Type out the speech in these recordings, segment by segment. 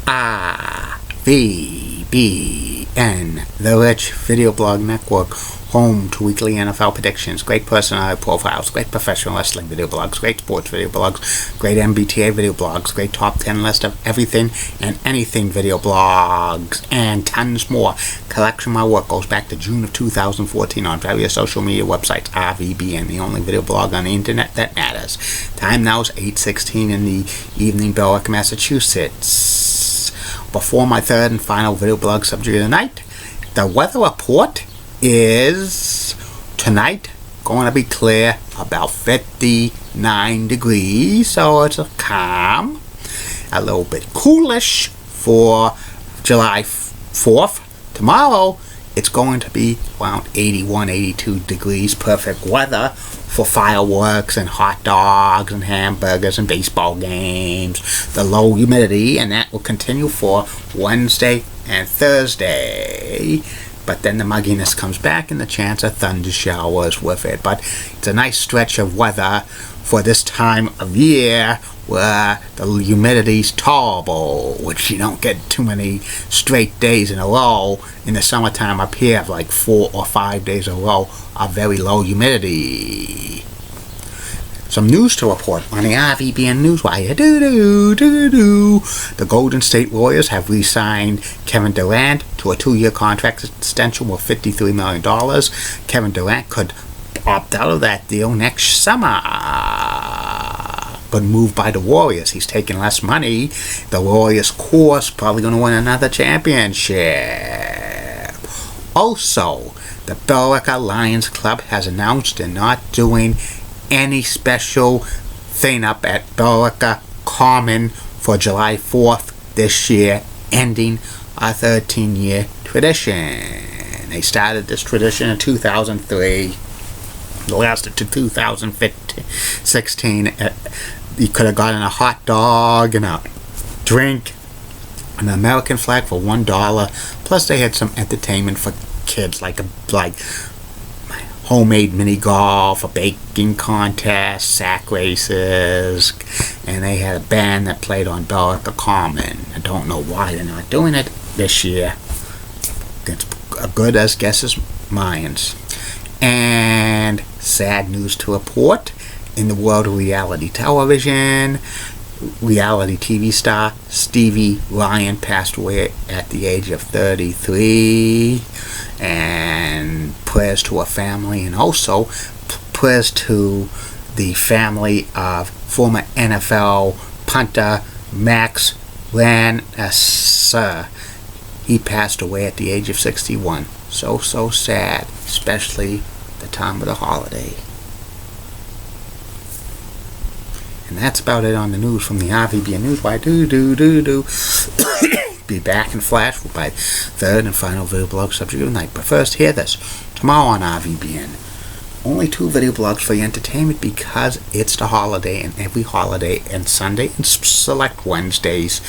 RVBN, the Rich Video Blog Network, home to weekly NFL predictions, great personality profiles, great professional wrestling video blogs, great sports video blogs, great MBTA video blogs, great top 10 list of everything and anything video blogs, and tons more. Collection of my work goes back to June of 2014 on various social media websites. RVBN, the only video blog on the internet that matters. Time now is 8:16 in the evening, Berwick, Massachusetts. Before my third and final video blog subject of the night, the weather report is tonight going to be clear, about 59 degrees, so it's a calm, a little bit coolish for July 4th. Tomorrow it's going to be around 81, 82 degrees, perfect weather for fireworks and hot dogs and hamburgers and baseball games. The low humidity, and that will continue for Wednesday and Thursday. But then the mugginess comes back and the chance of thunder showers with it. But it's a nice stretch of weather for this time of year where the humidity's tolerable, which you don't get too many straight days in a row. In the summertime up here, like 4 or 5 days in a row of very low humidity. Some news to report on the RVBN Newswire. The Golden State Warriors have re-signed Kevin Durant to a 2-year contract extension worth $53 million. Kevin Durant could opt out of that deal next summer, but moved by the Warriors. He's taking less money. The Warriors, of course, probably going to win another championship. Also, the Berwick Lions Club has announced they're not doing any special thing up at Berwick Common for July 4th this year, ending a 13-year tradition. They started this tradition in 2003. It lasted to 2016. You could have gotten a hot dog and a drink, an American flag for $1. Plus, they had some entertainment for kids, like homemade mini golf, a baking contest, sack races, and they had a band that played on Berwick Common. I don't know why they're not doing it this year. It's as good as guesses mine's. And sad news to report in the world of reality television. Reality TV star Stevie Ryan passed away at the age of 33, and prayers to her family, and also prayers to the family of former NFL punter Max Lanser. He passed away at the age of 61. So sad, especially the time of the holiday. And that's about it on the news from the RVBN Newswire. Be back in flash with my third and final video blog subject of the night. But first, hear this. Tomorrow on RVBN, only 2 video blogs for your entertainment because it's the holiday, and every holiday and Sunday and select Wednesdays,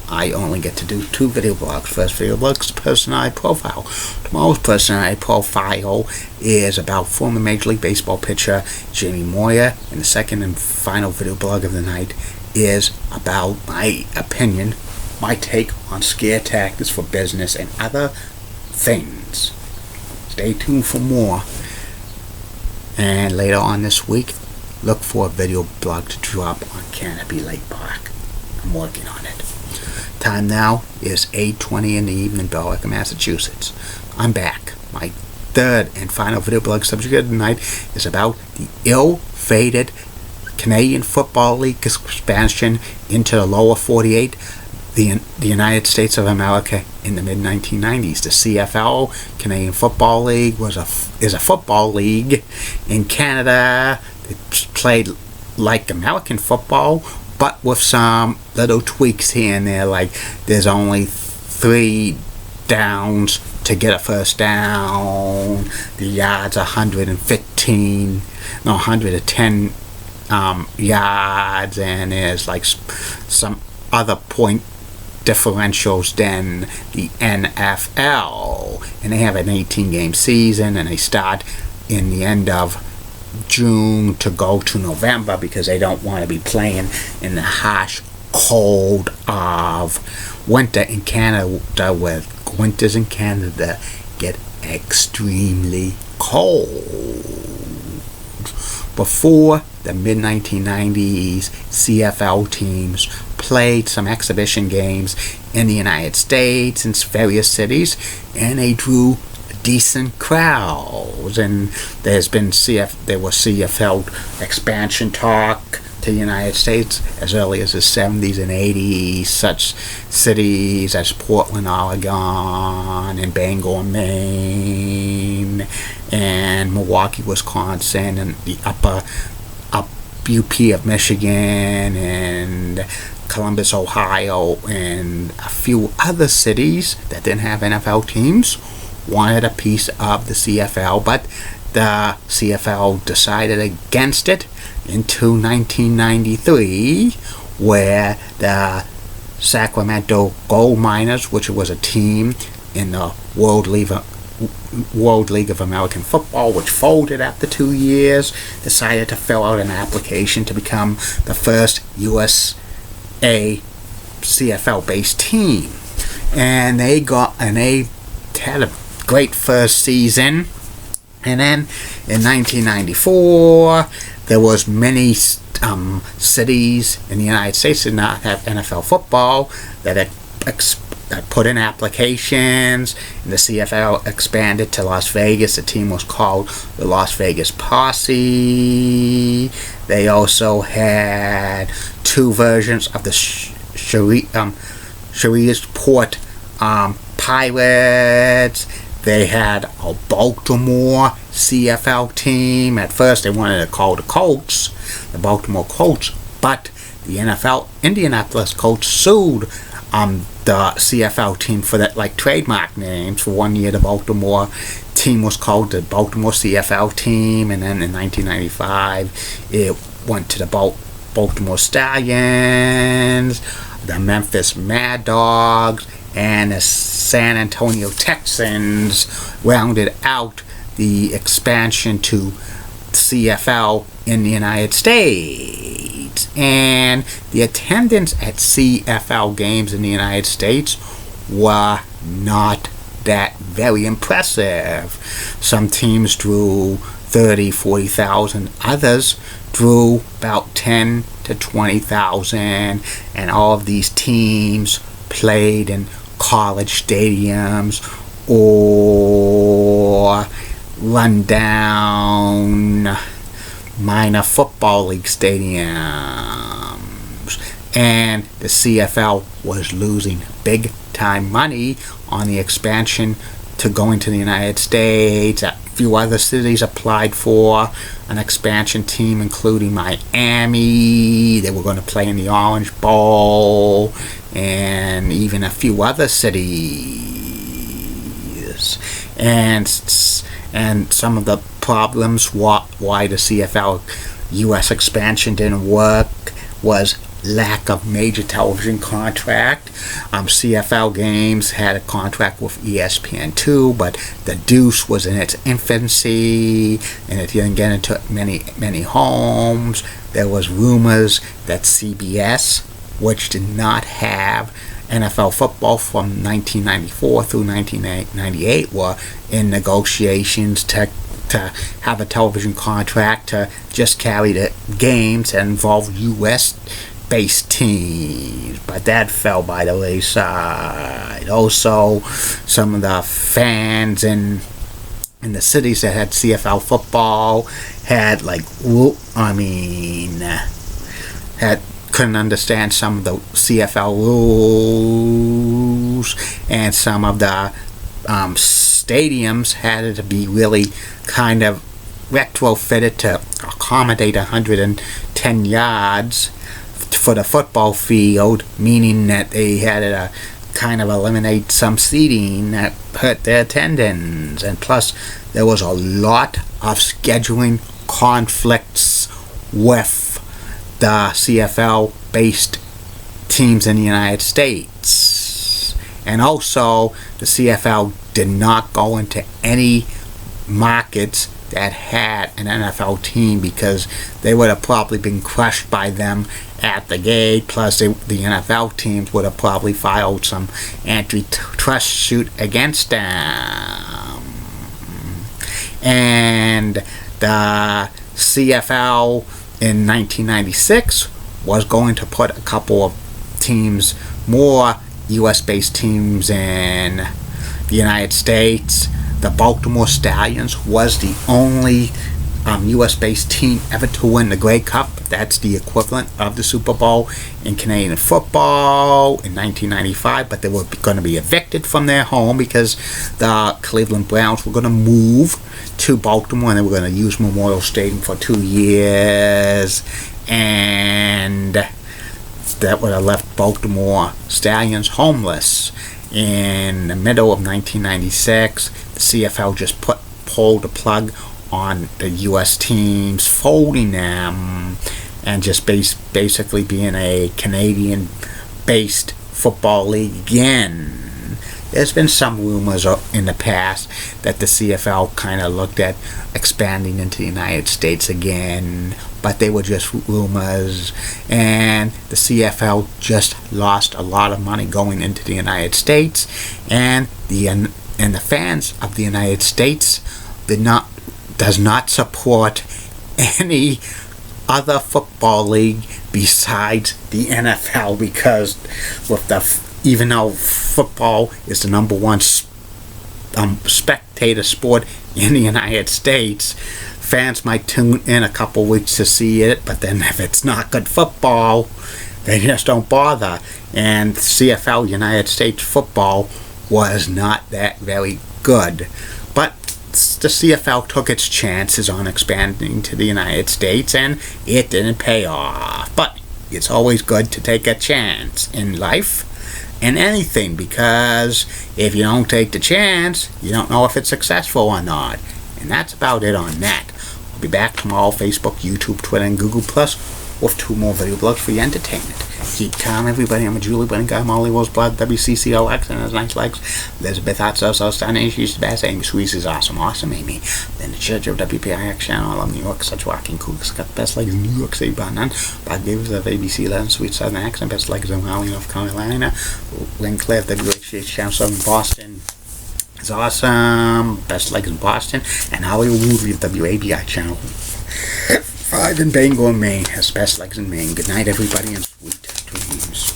I only get to do 2 video blogs. First video blog is personality profile. Tomorrow's personality profile is about former Major League Baseball pitcher Jamie Moyer, and the second and final video blog of the night is about my opinion, my take on scare tactics for business and other things. Stay tuned for more. And later on this week, look for a video blog to drop on Canopy Lake Park. I'm working on it. Time now is 8:20 in the evening, Berwick, Massachusetts. I'm back. My third and final video blog subject of the night is about the ill-fated Canadian Football League expansion into the lower 48, the United States of America, in the mid-1990s. The CFL, Canadian Football League, is a football league in Canada. It played like American football, but with some little tweaks here and there, like there's only 3 downs to get a first down. The yards are 110 yards, and there's like some other point differentials than the NFL. And they have an 18-game season, and they start in the end of June to go to November because they don't want to be playing in the harsh cold of of winter in Canada, where winters in Canada get extremely cold. Before the mid-1990s, CFL teams played some exhibition games in the United States in various cities, and they drew decent crowds. And there was CFL expansion talk to the United States as early as the 70s and 80s. Such cities as Portland, Oregon, and Bangor, Maine, and Milwaukee, Wisconsin, and the upper UP of Michigan, and Columbus, Ohio, and a few other cities that didn't have NFL teams wanted a piece of the CFL, but the CFL decided against it into 1993, where the Sacramento Gold Miners, which was a team in the World League of American Football, which folded after 2 years, decided to fill out an application to become the first USA CFL-based team. And they had a great first season. And then in 1994, there was many cities in the United States that did not have NFL football that had put in applications, and the CFL expanded to Las Vegas. The team was called the Las Vegas Posse. They also had two versions of the Shreveport Pirates. They had a Baltimore CFL team. At first, they wanted to call the Colts the Baltimore Colts, but the Indianapolis Colts sued the CFL team for that, like, trademark names. For 1 year, the Baltimore team was called the Baltimore CFL team, and then in 1995, it went to the Baltimore Stallions, the Memphis Mad Dogs, and the San Antonio Texans rounded out the expansion to CFL in the United States. And the attendance at CFL games in the United States were not that very impressive. Some teams drew 30,000, 40,000. Others drew about 10 to 20,000. And all of these teams played in college stadiums or rundown minor football league stadiums. And the CFL was losing big time money on the expansion to going to the United States. A few other cities applied for an expansion team, including Miami. They were going to play in the Orange Bowl, and even a few other cities. And some of the problems why the CFL U.S. expansion didn't work was lack of major television contract. CFL games had a contract with ESPN2, but the Deuce was in its infancy, and it didn't get into many homes. There was rumors that CBS, which did not have NFL football from 1994 through 1998, were in negotiations to have a television contract to just carry the games that involved U.S.-based teams, but that fell by the wayside. Also, some of the fans in the cities that had CFL football couldn't understand some of the CFL rules, and some of the stadiums had to be really kind of retrofitted to accommodate 110 yards for the football field, meaning that they had to kind of eliminate some seating that hurt their attendance. And plus, there was a lot of scheduling conflicts with the CFL-based teams in the United States. And also, the CFL did not go into any markets that had an NFL team, because they would have probably been crushed by them at the gate. Plus, the NFL teams would have probably filed some antitrust suit against them. And the CFL in 1996 was going to put a couple of teams, more U.S.-based teams in the United States. The Baltimore Stallions was the only U.S.-based team ever to win the Grey Cup. That's the equivalent of the Super Bowl in Canadian football in 1995, but they were going to be evicted from their home because the Cleveland Browns were going to move to Baltimore, and they were going to use Memorial Stadium for 2 years, and that would have left Baltimore Stallions homeless. In the middle of 1996, the CFL just pulled the plug on the U.S. teams, folding them, and just basically being a Canadian-based football league again. There's been some rumors in the past that the CFL kind of looked at expanding into the United States again, but they were just rumors, and the CFL just lost a lot of money going into the United States, and the fans of the United States does not support any other football league besides the NFL, because even though football is the number one spectator sport in the United States, fans might tune in a couple weeks to see it, but then if it's not good football, they just don't bother. And CFL United States football was not that very good. But the CFL took its chances on expanding to the United States, and it didn't pay off. But it's always good to take a chance in life and anything, because if you don't take the chance, you don't know if it's successful or not. And that's about it on that. I'll be back tomorrow, Facebook, YouTube, Twitter, and Google Plus, with 2 more video blogs for your entertainment. Keep calm, everybody. I'm a Julie Bunning guy. Molly Rose Blood, WCCOX, and has nice legs. Elizabeth Hot so stunning. She's the best. Amy Squeeze is awesome. Amy. Then the Church of WPIX channel. I love New York. Such walking cougars. Got the best legs in New York City, bar none. Bob Davis of ABC 11, sweet southern accent. Best legs in Raleigh, North Carolina. Lynn Clare, WHH channel, southern Boston. It's awesome. Best legs in Boston. And Hollywood Movie of WABI channel 5 in Bangor, Maine. Has best legs in Maine. Good night, everybody, and sweet dreams.